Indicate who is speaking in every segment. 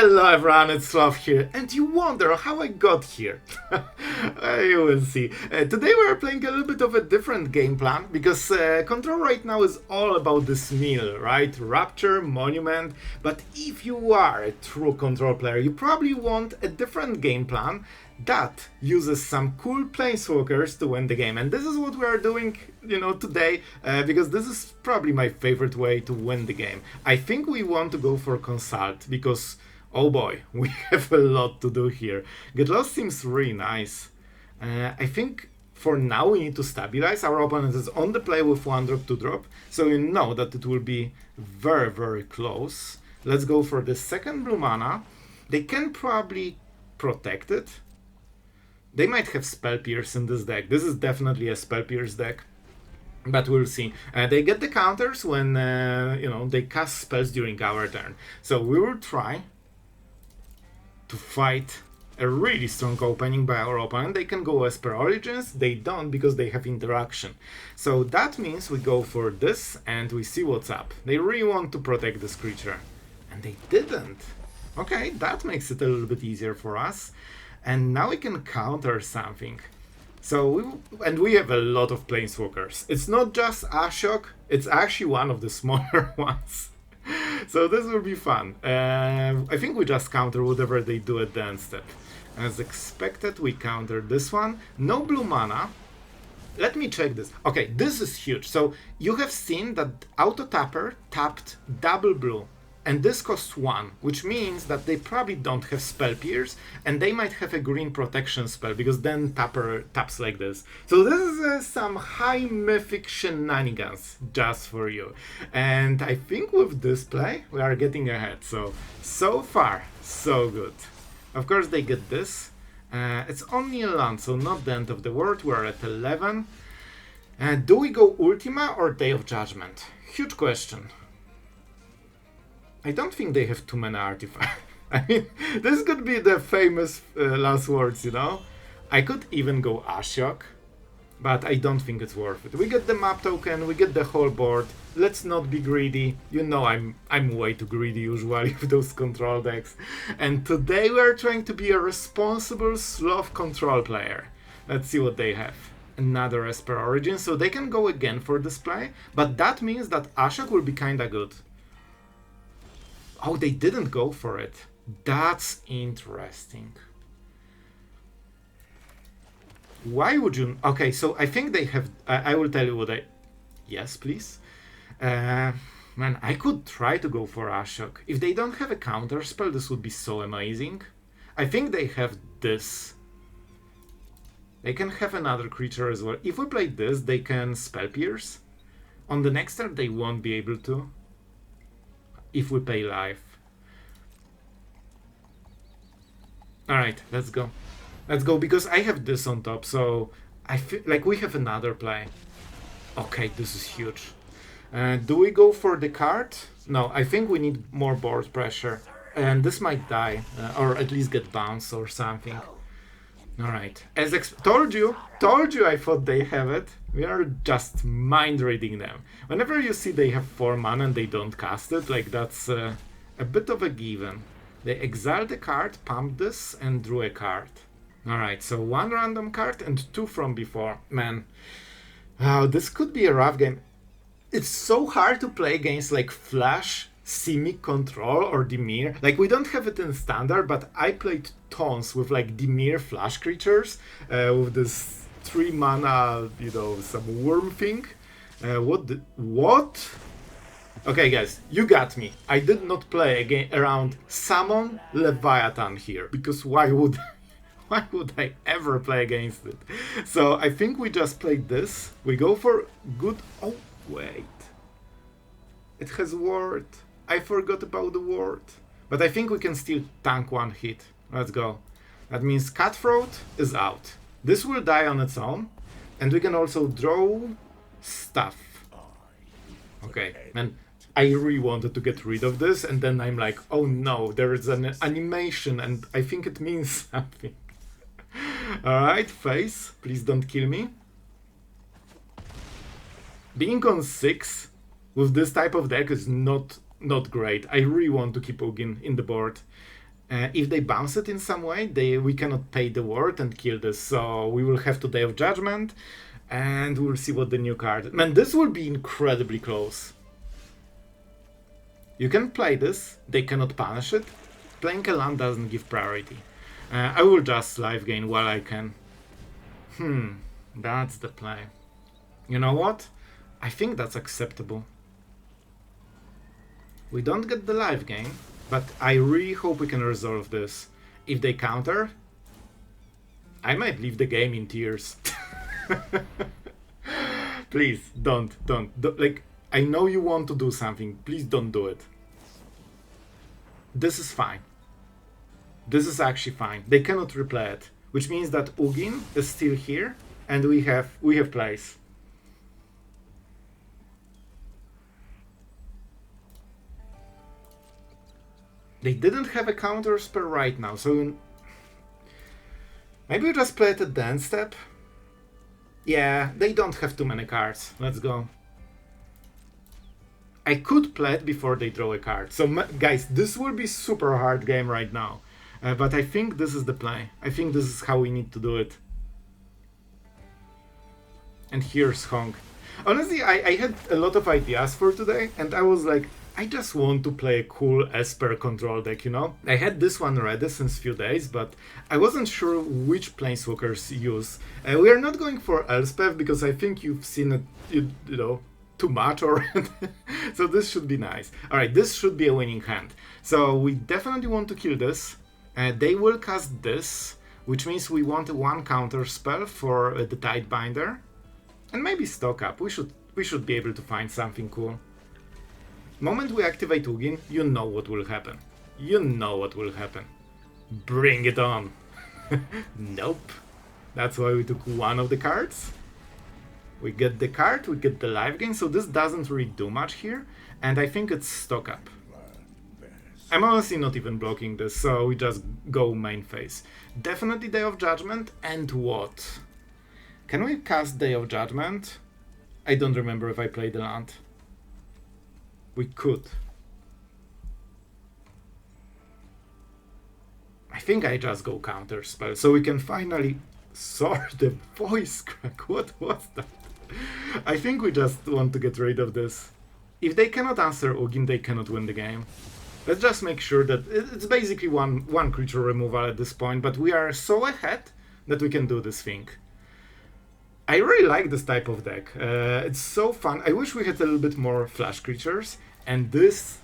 Speaker 1: Hello everyone, it's Sloth here, and you wonder how I got here. You will see. Today we are playing a little bit of a different game plan, because Control right now is all about this meal, right? Rapture, Monument, but if you are a true Control player, you probably want a different game plan that uses some cool Planeswalkers to win the game. And this is what we are doing, today, because this is probably my favorite way to win the game. I think we want to go for Consult, because, oh boy, we have a lot to do here. Get Lost seems really nice. I think for now we need to stabilize. Our opponent is on the play with 1-drop, 2-drop, so you know that it will be very, very close. Let's go for the second blue mana. They can probably protect it. They might have Spell Pierce in this deck. This is definitely a Spell Pierce deck, but we'll see. They get the counters when they cast spells during our turn. So we will try to fight a really strong opening by our opponent. They can go as per Origins. They don't because they have interaction. So that means we go for this and we see what's up. They really want to protect this creature, and they didn't. Okay, that makes it a little bit easier for us. And now we can counter something. So we have a lot of Planeswalkers. It's not just Ashiok, it's actually one of the smaller ones. So this will be fun. I think we just counter whatever they do at the end step. As expected, we counter this one. No blue mana. Let me check this. Okay, this is huge. So you have seen that Auto Tapper tapped double blue. And this costs 1, which means that they probably don't have Spell Pierce, and they might have a green protection spell, because then Tapper taps like this. So this is some high Mythic shenanigans just for you. And I think with this play, we are getting ahead. So far, so good. Of course, they get this. It's only a land, so not the end of the world. We're at 11. Do we go Ultima or Day of Judgment? Huge question. I don't think they have too many artifacts. I mean, this could be the famous last words, I could even go Ashiok, but I don't think it's worth it. We get the map token, we get the whole board. Let's not be greedy. I'm way too greedy usually with those control decks. And today we're trying to be a responsible Sloth control player. Let's see what they have. Another Esper Origin, so they can go again for this play, but that means that Ashiok will be kinda good. Oh, they didn't go for it. That's interesting. Why would you... Okay, so I think they have... I will tell you what I... Yes, please. Man, I could try to go for Ashiok. If they don't have a counter spell, this would be so amazing. I think they have this. They can have another creature as well. If we play this, they can Spell Pierce. On the next turn, they won't be able to. If we pay life. Alright, let's go. Let's go, because I have this on top, so I feel like we have another play. Okay, this is huge. Do we go for the card? No, I think we need more board pressure. And this might die, or at least get bounced or something. Alright, as told you I thought they have it. We are just mind reading them. Whenever you see they have 4 mana and they don't cast it, like that's a bit of a given. They exiled a card, pumped this, and drew a card. Alright, so 1 random card and 2 from before. Man, this could be a rough game. It's so hard to play against like Flash, Simic Control, or Dimir. Like, we don't have it in Standard, but I played tons with like Dimir Flash creatures, with this 3 mana, some worm thing. What? Okay, guys, you got me. I did not play again around Summon Leviathan here, because why would I ever play against it? So I think we just played this. We go for good... Oh, wait. It has ward. I forgot about the ward. But I think we can still tank 1 hit. Let's go. That means Cutthroat is out. This will die on its own. And we can also draw stuff. Okay, man. I really wanted to get rid of this, and then I'm like, oh no, there is an animation, and I think it means something. Alright, face, please don't kill me. Being on 6 with this type of deck is not great. I really want to keep Ugin in the board. If they bounce it in some way, we cannot pay the word and kill this, so we will have to Day of Judgment, and we'll see what the new card... Man, this will be incredibly close. You can play this, they cannot punish it. Playing a land doesn't give priority. I will just life gain while I can. That's the play. You know what? I think that's acceptable. We don't get the life gain, but I really hope we can resolve this. If they counter, I might leave the game in tears. Please, don't. Like, I know you want to do something. Please don't do it. This is fine. This is actually fine. They cannot replay it, which means that Ugin is still here, and we have plays. They didn't have a counter spell right now, so maybe we just play it at the end step. Yeah, they don't have too many cards. Let's go. I could play it before they draw a card. So guys, this will be super hard game right now. But I think this is the play. I think this is how we need to do it. And here's Hong. Honestly, I had a lot of ideas for today, and I was like, I just want to play a cool Esper control deck, you know? I had this one ready since few days, but I wasn't sure which Planeswalkers use. We are not going for Elspeth, because I think you've seen it, you know, too much already. So this should be nice. Alright, this should be a winning hand. So we definitely want to kill this. They will cast this, which means we want one counter spell for the Tidebinder. And maybe stock up. We should be able to find something cool. Moment we activate Ugin, you know what will happen. You know what will happen. Bring it on. Nope. That's why we took one of the cards. We get the card, we get the life gain, so this doesn't really do much here. And I think it's stock up. I'm honestly not even blocking this, so we just go main phase. Definitely Day of Judgment, and what? Can we cast Day of Judgment? I don't remember if I played the land. We could. I think I just go counter spell, so we can finally sort the voice crack. What was that? I think we just want to get rid of this. If they cannot answer Ugin, they cannot win the game. Let's just make sure that it's basically one creature removal at this point, but we are so ahead that we can do this thing. I really like this type of deck. It's so fun. I wish we had a little bit more flash creatures, and this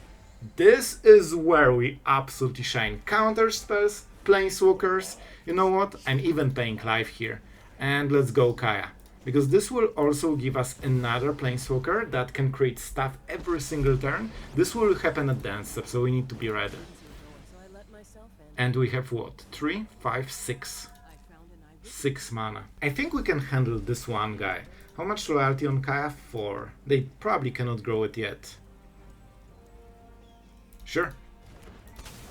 Speaker 1: is where we absolutely shine. Counter spells, Planeswalkers, you know what? I'm even paying life here. And let's go Kaya. Because this will also give us another Planeswalker that can create stuff every single turn. This will happen at the end step, so we need to be ready. And we have what? 3, 5, 6. 6 mana. I think we can handle this one guy. How much loyalty on Kaya? 4. They probably cannot grow it yet. Sure.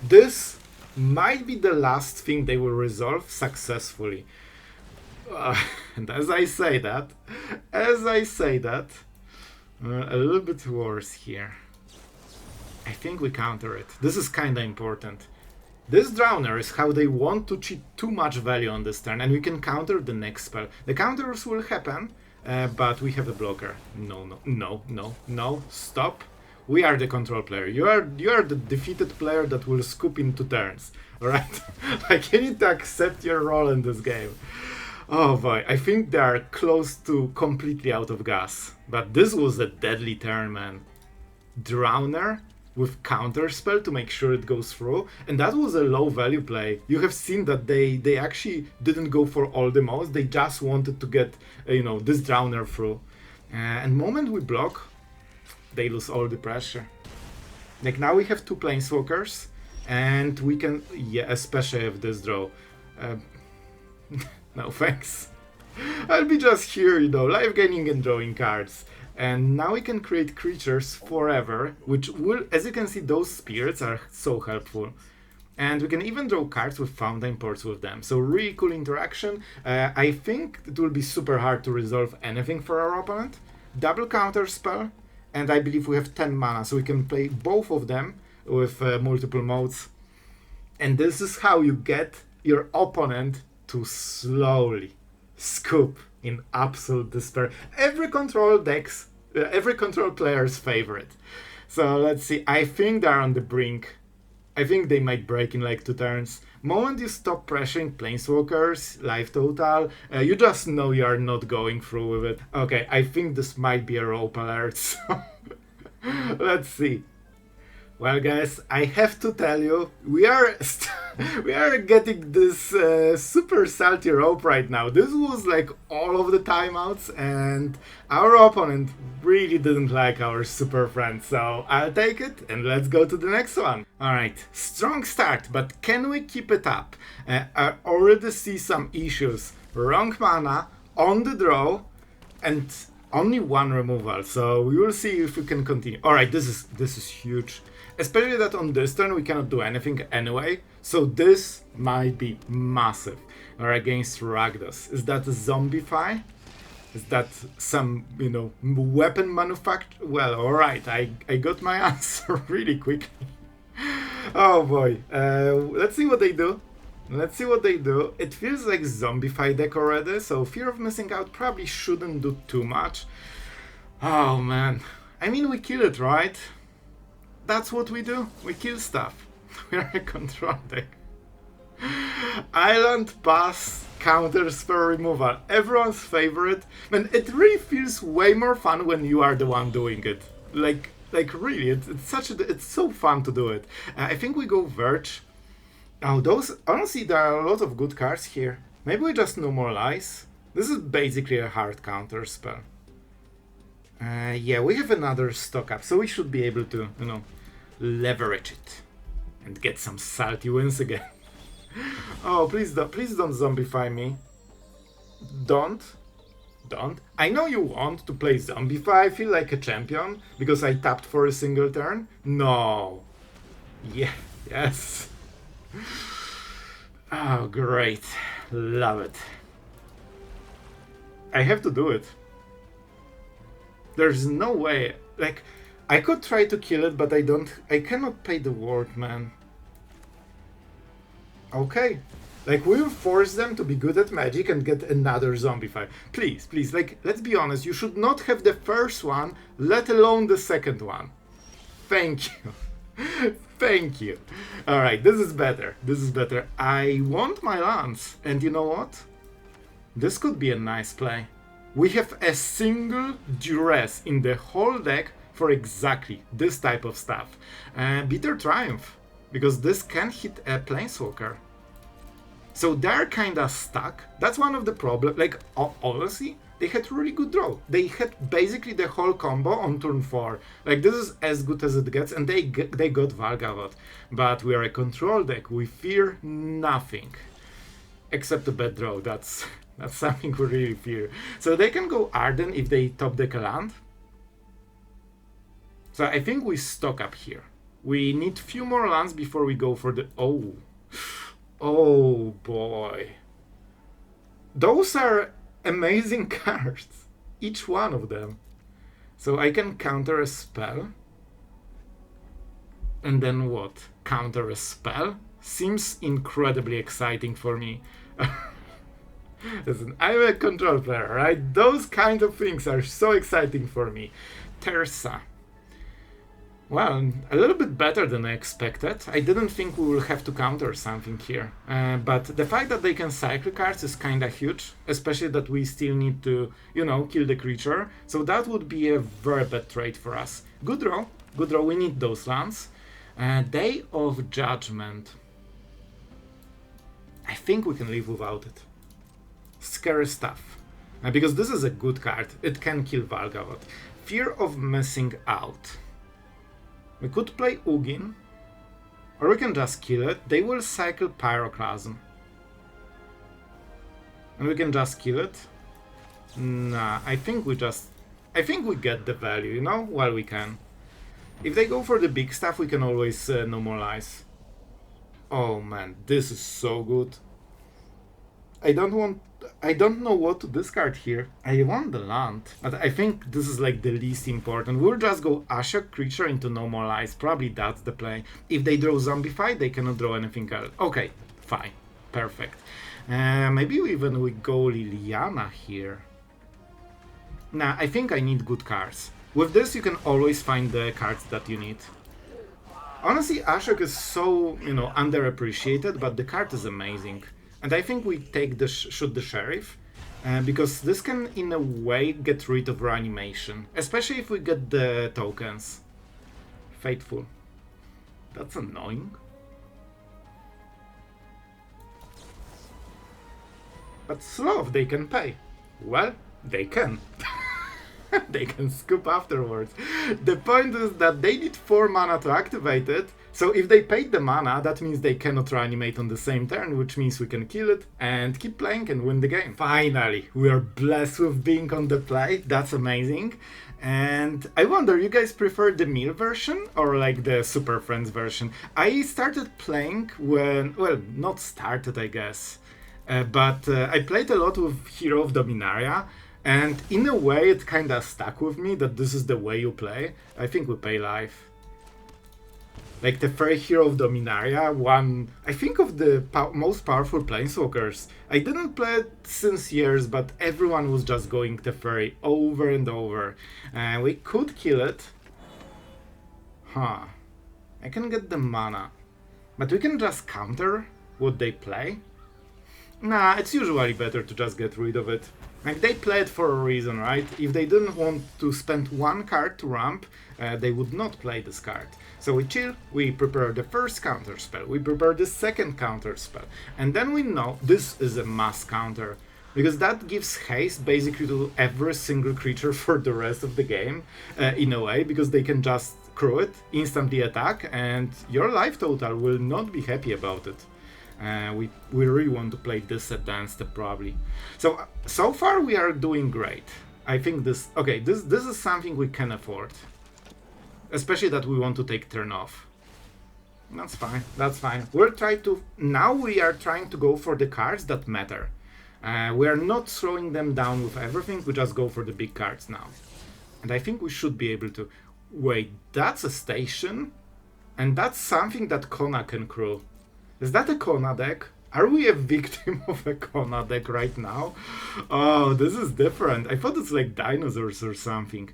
Speaker 1: This might be the last thing they will resolve successfully. And as I say that, a little bit worse here. I think we counter it. This is kinda important. This Drowner is how they want to cheat too much value on this turn, and we can counter the next spell. The counters will happen, but we have a blocker. No, stop. We are the control player. You are the defeated player that will scoop in 2 turns. Alright? Like, you need to accept your role in this game. Oh boy, I think they are close to completely out of gas. But this was a deadly turn, man. Drowner with counterspell to make sure it goes through, and that was a low value play. You have seen that they actually didn't go for all the most, they just wanted to get this Drowner through. And moment we block, they lose all the pressure. Like, now we have 2 Planeswalkers, and we can, yeah, especially if this draw. No thanks. I'll be just here, life gaining and drawing cards. And now we can create creatures forever, which will, as you can see, those spirits are so helpful. And we can even draw cards with Fountainports with them. So really cool interaction. I think it will be super hard to resolve anything for our opponent. Double counter spell, and I believe we have 10 mana, so we can play both of them with multiple modes. And this is how you get your opponent to slowly scoop in absolute despair. Every control player's favorite. So let's see. I think they're on the brink. I think they might break in like 2 turns. Moment you stop pressuring Planeswalkers, life total, you just know you are not going through with it. Okay, I think this might be a rope alert, so let's see. Well, guys, I have to tell you, we are getting this super salty rope right now. This was like all of the timeouts, and our opponent really didn't like our super friend. So I'll take it, and let's go to the next one. All right, strong start, but can we keep it up? I already see some issues. Wrong mana on the draw, and only 1 removal. So we will see if we can continue. All right, this is huge. Especially that on this turn we cannot do anything anyway, so this might be massive. Or against Rakdos. Is that a Zombify? Is that some, weapon manufacture? Well, alright, I got my answer really quickly. Oh boy, let's see what they do. It feels like Zombify deck already, so Fear of Missing Out probably shouldn't do too much. Oh man, I mean we kill it, right? That's what we do. We kill stuff. We are a control deck. Island Pass counter spell removal. Everyone's favorite. Man, it really feels way more fun when you are the one doing it. Like really, it's so fun to do it. I think we go Verge. Oh, honestly, there are a lot of good cards here. Maybe we just normalize. This is basically a hard counter spell. Yeah, we have another stock up, so we should be able to, leverage it and get some salty wins again. Oh, please don't zombify me. Don't. I know you want to play Zombify. I feel like a champion because I tapped for a single turn. No. Yeah, yes. Oh, great. Love it. I have to do it. There's no way. Like, I could try to kill it, but I cannot pay the ward, man. Okay. Like, we'll force them to be good at magic and get another Zombify. Please, like, let's be honest, you should not have the first one, let alone the second one. Thank you. Thank you. Alright, this is better. I want my lance, and you know what? This could be a nice play. We have a single Duress in the whole deck for exactly this type of stuff. Bitter Triumph, because this can hit a Planeswalker. So they're kinda stuck. That's one of the problems. Like, honestly, they had really good draw. They had basically the whole combo on turn 4. Like, this is as good as it gets, and they got Valgavoth. But we are a control deck. We fear nothing. Except a bad draw. That's something we really fear. So they can go Arden if they top deck a land. So I think we stock up here. We need few more lands before we go for the... Oh boy. Those are amazing cards. Each one of them. So I can counter a spell. And then what? Counter a spell? Seems incredibly exciting for me. Listen, I'm a control player, right? Those kind of things are so exciting for me. Terza. Well, a little bit better than I expected. I didn't think we will have to counter something here. But the fact that they can cycle cards is kinda huge. Especially that we still need to, kill the creature. So that would be a very bad trade for us. Good draw. We need those lands. Day of Judgment. I think we can live without it. Scary stuff. Because this is a good card. It can kill Valgavoth. Fear of Missing Out. We could play Ugin. Or we can just kill it. They will cycle Pyroclasm. And we can just kill it. Nah, I think we get the value, while we can. If they go for the big stuff, we can always normalize. Oh man, this is so good. I don't want... I don't know what to discard here. I want the land, but I think this is like the least important. We'll just go Ashiok creature into no more lies. Probably that's the play. If they draw Zombify, they cannot draw anything else. Okay, fine. Perfect. Maybe we go Liliana here. Nah, I think I need good cards. With this, you can always find the cards that you need. Honestly, Ashiok is so, underappreciated, but the card is amazing. And I think we take shoot the Sheriff, because this can, in a way, get rid of reanimation. Especially if we get the tokens. Faithful. That's annoying. But Sloth, they can pay. Well, they can. They can scoop afterwards. The point is that they need 4 mana to activate it, so if they paid the mana, that means they cannot reanimate on the same turn, which means we can kill it and keep playing and win the game. Finally, we are blessed with being on the play. That's amazing. And I wonder, you guys prefer the meal version or like the Super Friends version? I started playing when, well, not started I guess, but I played a lot with Hero of Dominaria. And in a way, it kinda stuck with me that this is the way you play. I think we pay life. Like the Fairy Hero of Dominaria, one, I think of the most powerful Planeswalkers. I didn't play it since years, but everyone was just going the Fairy over and over. We could kill it. Huh. I can get the mana. But we can just counter what they play. Nah, it's usually better to just get rid of it. Like, they play it for a reason, right? If they didn't want to spend 1 card to ramp, they would not play this card. So we chill, we prepare the first counter spell, we prepare the second counter spell, and then we know this is a mass counter. Because that gives haste basically to every single creature for the rest of the game, in a way, because they can just crew it, instantly attack, and your life total will not be happy about it. We really want to play this advanced probably. So far we are doing great. I think this is something we can afford. Especially that we want to take turn off. That's fine, that's fine. Now we are trying to go for the cards that matter. We are not throwing them down with everything, we just go for the big cards now. And I think we should be able to... Wait, that's a station? And that's something that Kona can crew. Is that a Kona deck? Are we a victim of a Kona deck right now? Oh, this is different. I thought it's like dinosaurs or something.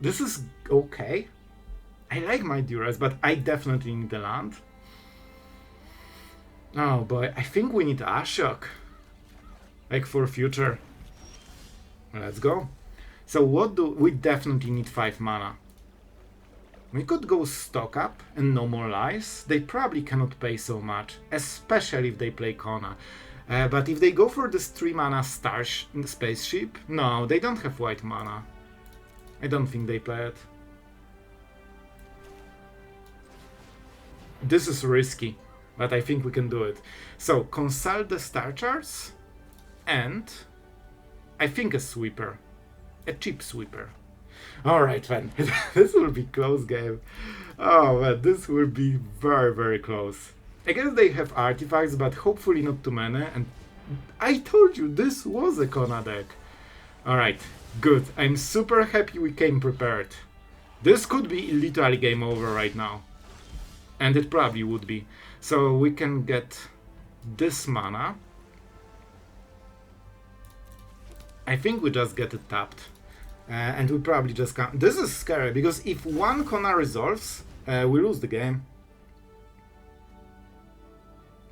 Speaker 1: This is okay. I like my Duress, but I definitely need the land. Oh boy, I think we need Ashiok. Like for future. Let's go. So we definitely need 5 mana. We could go stock up and no more lies. They probably cannot pay so much, especially if they play Kona. But if they go for this 3 mana spaceship, no, they don't have white mana. I don't think they play it. This is risky, but I think we can do it. So, consult the star charts, and I think a sweeper. A cheap sweeper. Alright, man. This will be close game. Oh man, this will be very, very close. I guess they have artifacts, but hopefully not too many. And I told you, this was a Kona deck. Alright, good. I'm super happy we came prepared. This could be literally game over right now. And it probably would be. So we can get this mana. I think we just get it tapped. And we probably just can't. This is scary, because if one Kona resolves, we lose the game.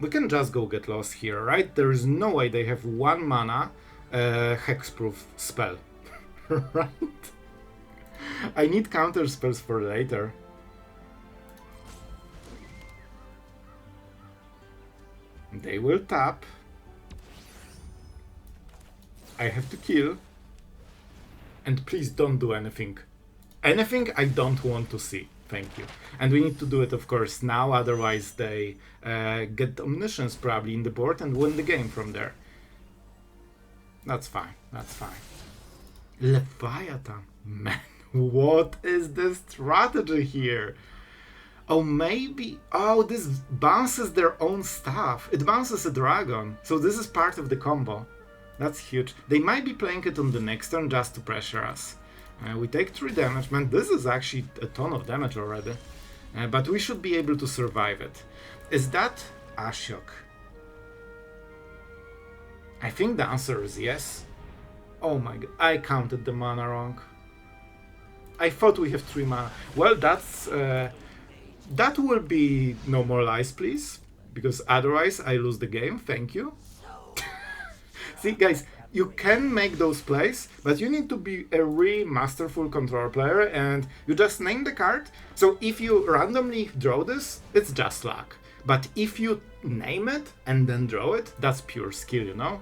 Speaker 1: We can just go get lost here, right? There is no way they have 1 mana hexproof spell. Right? I need counter spells for later. They will tap. I have to kill. And please don't do anything. Anything I don't want to see. Thank you. And we need to do it, of course, now, otherwise they get Omniscience probably in the board and win the game from there. That's fine, that's fine. Leviathan. Man, what is the strategy here? Oh, maybe... Oh, this bounces their own stuff. It bounces a dragon. So this is part of the combo. That's huge. They might be playing it on the next turn just to pressure us. We take 3 damage. Man, this is actually a ton of damage already. But we should be able to survive it. Is that Ashiok? I think the answer is yes. Oh my god, I counted the mana wrong. I thought we have 3 mana. Well, that's... that will be no more lies, please. Because otherwise I lose the game, thank you. See, guys, you can make those plays, but you need to be a really masterful control player, and you just name the card. So if you randomly draw this, it's just luck. But if you name it and then draw it, that's pure skill, you know?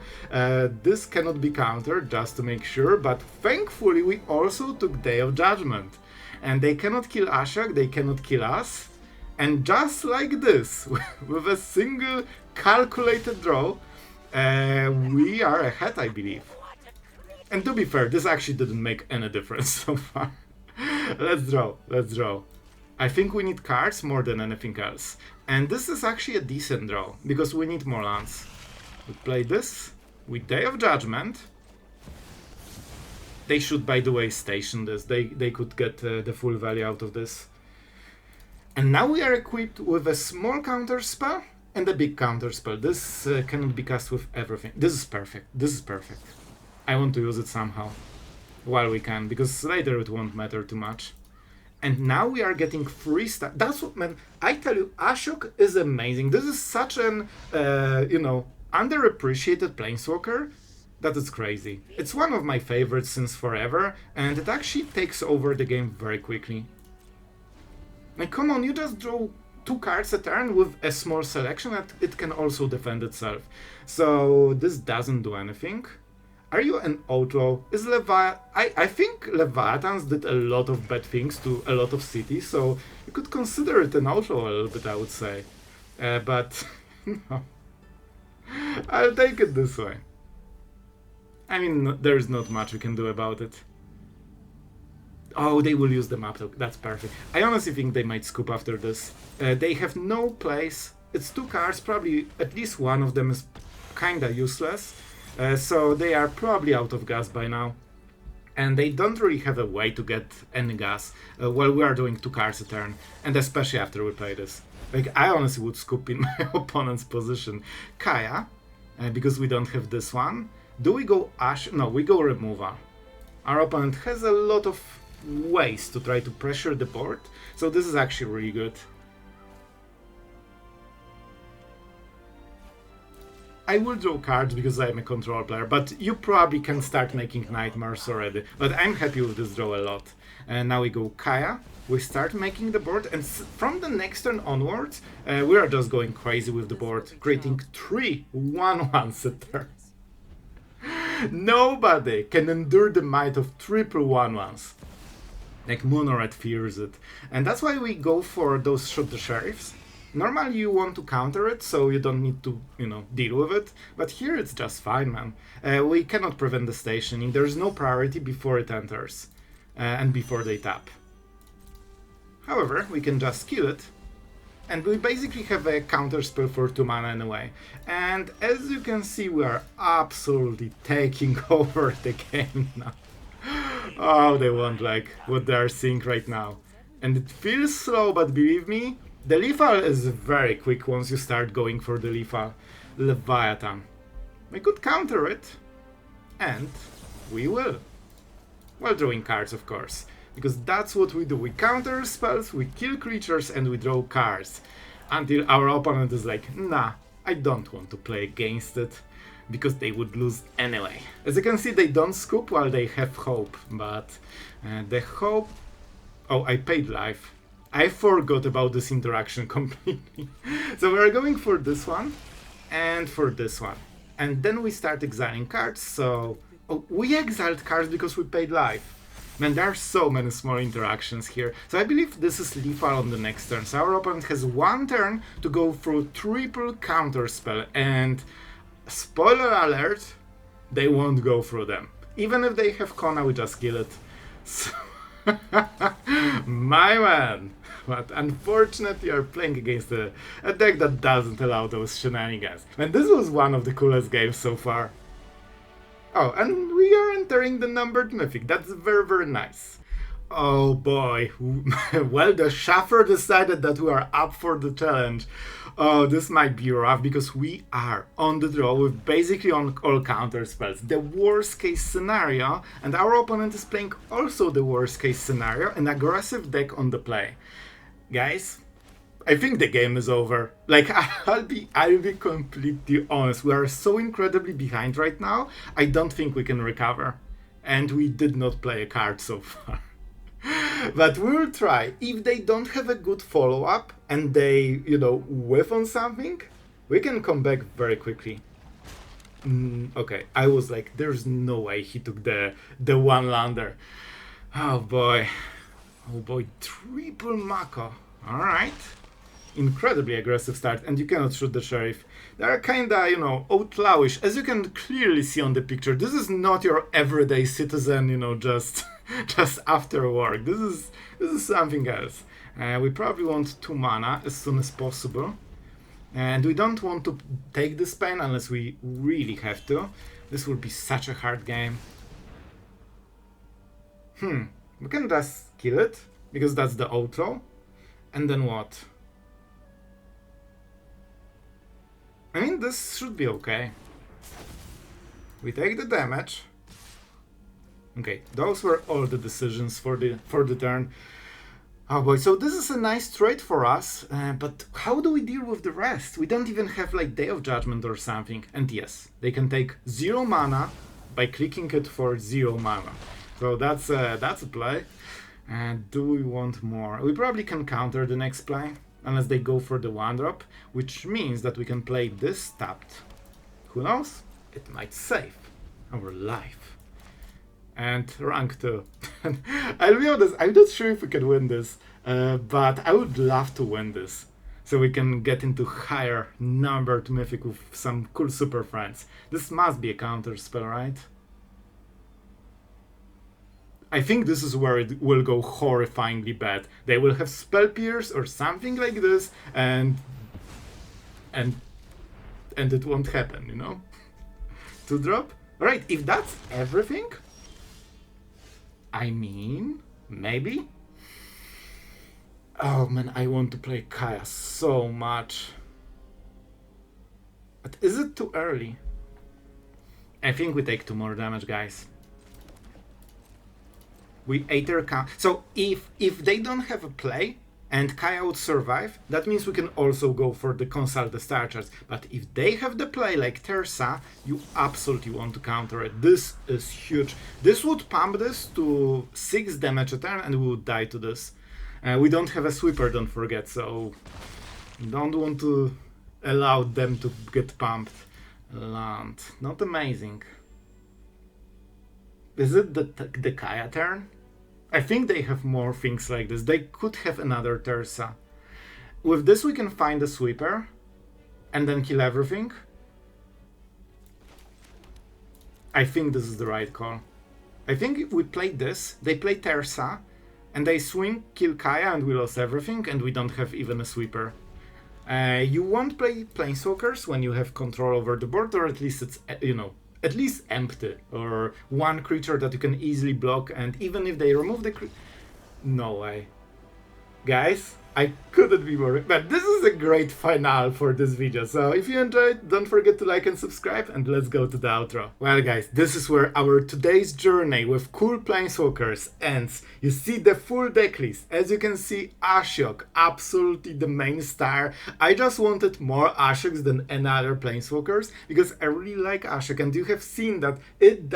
Speaker 1: This cannot be countered, just to make sure, but thankfully we also took Day of Judgment. And they cannot kill Ashiok, they cannot kill us. And just like this, with a single calculated draw, we are ahead, I believe. And to be fair, this actually didn't make any difference so far. Let's draw. I think we need cards more than anything else. And this is actually a decent draw, because we need more lands. We play this with Day of Judgment. They should, by the way, station this. They could get the full value out of this. And now we are equipped with a small counter spell and a big counter spell. This cannot be cast with everything. This is perfect. This is perfect. I want to use it somehow while we can, because later it won't matter too much. And now we are getting 3 star. That's what, man, I tell you, Ashiok is amazing. This is such an, you know, underappreciated Planeswalker that is crazy. It's one of my favorites since forever, and it actually takes over the game very quickly. Like, come on, you just draw 2 cards a turn with a small selection, and it can also defend itself. So this doesn't do anything. Are you an outlaw? Is I think Leviathans did a lot of bad things to a lot of cities, so you could consider it an outlaw a little bit, I would say. But no. I'll take it this way. I mean, there's not much we can do about it. Oh, they will use the map, that's perfect. I honestly think they might scoop after this. They have no place. It's 2 cards, probably at least one of them is kinda useless. So they are probably out of gas by now. And they don't really have a way to get any gas while we are doing 2 cards a turn. And especially after we play this. Like, I honestly would scoop in my opponent's position. Kaya, because we don't have this one. Do we go Ash? No, we go Removal. Our opponent has a lot of ways to try to pressure the board. So this is actually really good. I will draw cards because I'm a control player, but you probably can start making nightmares already. But I'm happy with this draw a lot. And now we go Kaya, we start making the board, and from the next turn onwards, we are just going crazy with the board, creating 3 1/1s a turn. Nobody can endure the might of triple 1/1s. Like Monored fears it. And that's why we go for those Shoot the Sheriffs. Normally you want to counter it, so you don't need to, you know, deal with it. But here it's just fine, man. We cannot prevent the stationing. There's no priority before it enters. And before they tap. However, we can just kill it. And we basically have a counter spell for 2 mana anyway. And as you can see, we are absolutely taking over the game now. Oh, they won't like what they are seeing right now. And it feels slow, but believe me, the lethal is very quick once you start going for the lethal. Leviathan. We could counter it. And we will. While drawing cards, of course. Because that's what we do. We counter spells, we kill creatures, and we draw cards. Until our opponent is like, nah, I don't want to play against it. Because they would lose anyway. As you can see, they don't scoop while they have hope. But the hope... Oh, I paid life. I forgot about this interaction completely. So we're going for this one. And for this one. And then we start exiling cards, so... Oh, we exiled cards because we paid life. Man, there are so many small interactions here. So I believe this is lethal on the next turn. So our opponent has 1 turn to go through triple counter spell. And spoiler alert, they won't go through them. Even if they have Kona, we just kill it. So my man. But unfortunately, you're playing against a deck that doesn't allow those shenanigans. And this was one of the coolest games so far. Oh, and we are entering the numbered mythic. That's very, very nice. Oh boy. Well, the Shaffer decided that we are up for the challenge. Oh, this might be rough because we are on the draw with basically on all counter spells. The worst case scenario, and our opponent is playing also the worst case scenario, an aggressive deck on the play. Guys, I think the game is over. Like, I'll be completely honest. We are so incredibly behind right now. I don't think we can recover. And we did not play a card so far. But we'll try. If they don't have a good follow-up and they, whiff on something, we can come back very quickly. Okay, I was like, there's no way he took the one-lander. Oh boy. Oh boy, triple Mako. Alright. Incredibly aggressive start, and you cannot shoot the sheriff. They are kinda, outlawish. As you can clearly see on the picture, this is not your everyday citizen, just just after work. This is something else. We probably want 2 mana as soon as possible. And we don't want to take this pain unless we really have to. This will be such a hard game. We can just kill it, because that's the outlaw. And then what? I mean, this should be okay. We take the damage. Okay, those were all the decisions for the turn. Oh boy, so this is a nice trade for us, but how do we deal with the rest? We don't even have like Day of Judgment or something. And yes, they can take 0 mana by clicking it for 0 mana. So that's a play. And do we want more? We probably can counter the next play, unless they go for the 1-drop, which means that we can play this tapped. Who knows? It might save our life. And rank 2. I'll be honest, I'm not sure if we can win this, but I would love to win this. So we can get into higher numbered mythic with some cool super friends. This must be a counter spell, right? I think this is where it will go horrifyingly bad. They will have Spell Pierce or something like this, and it won't happen, 2-drop? Alright, if that's everything, I mean, maybe? Oh man, I want to play Kaya so much. But is it too early? I think we take 2 more damage, guys. We Aether count. So if they don't have a play and Kaya would survive, that means we can also go for the Consult the Starchers. But if they have the play like Tersa, you absolutely want to counter it. This is huge. This would pump this to 6 damage a turn and we would die to this. We don't have a sweeper, don't forget, so don't want to allow them to get pumped. Land. Not amazing. Is it the Kaya turn? I think they have more things like this. They could have another Tersa. With this we can find a sweeper and then kill everything. I think this is the right call. I think if we play this, they play Tersa and they swing, kill Kaya and we lost everything and we don't have even a sweeper. You won't play Planeswalkers when you have control over the board, or at least it's, at least empty, or 1 creature that you can easily block, and even if they remove the no way. Guys, I couldn't be more, but this is a great finale for this video, so if you enjoyed, don't forget to like and subscribe, and let's go to the outro. Well guys, this is where our today's journey with cool Planeswalkers ends. You see the full deck list. As you can see, Ashiok, absolutely the main star. I just wanted more Ashioks than any other Planeswalkers, because I really like Ashiok, and you have seen that it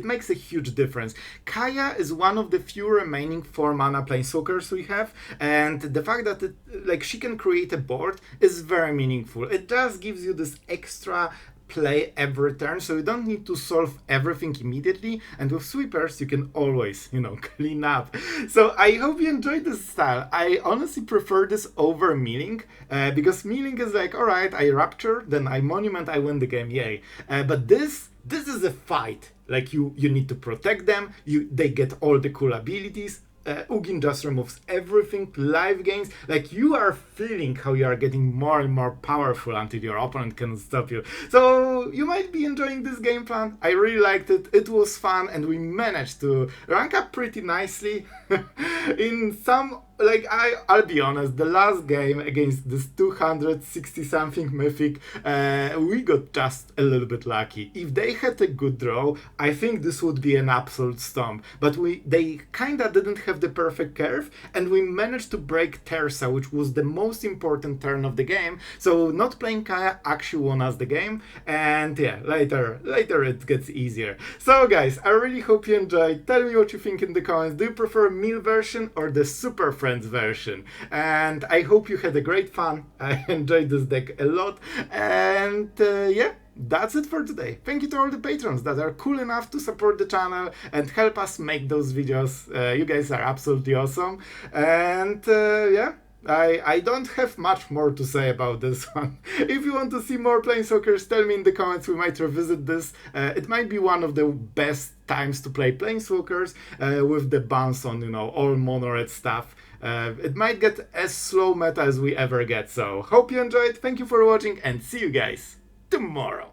Speaker 1: makes a huge difference. Kaya is one of the few remaining 4 mana Planeswalkers we have, and the fact that she can create a board is very meaningful. It just gives you this extra play every turn, so you don't need to solve everything immediately, and with sweepers you can always, clean up. So I hope you enjoyed this style. I honestly prefer this over milling, because milling is like, alright, I rapture, then I monument, I win the game, yay. But this is a fight. Like, you need to protect them, they get all the cool abilities. Ugin just removes everything, life gains, like you are feeling how you are getting more and more powerful until your opponent cannot stop you. So you might be enjoying this game plan. I really liked it, it was fun, and we managed to rank up pretty nicely in some, like, I'll be honest, the last game against this 260 something Mythic, we got just a little bit lucky. If they had a good draw, I think this would be an absolute stomp, but they kinda didn't have the perfect curve, and we managed to break Terza, which was the most important turn of the game, so not playing Kaya actually won us the game, and yeah, later it gets easier. So guys, I really hope you enjoyed. Tell me what you think in the comments. Do you prefer meal version or the Super Friends version? And I hope you had a great fun. I enjoyed this deck a lot, and yeah, that's it for today. Thank you to all the patrons that are cool enough to support the channel and help us make those videos. You guys are absolutely awesome, and yeah, I don't have much more to say about this one. If you want to see more Planeswalkers, tell me in the comments, we might revisit this. It might be one of the best times to play Planeswalkers with the bounce on, you know, all mono red stuff. It might get as slow meta as we ever get, so hope you enjoyed, thank you for watching, and see you guys tomorrow.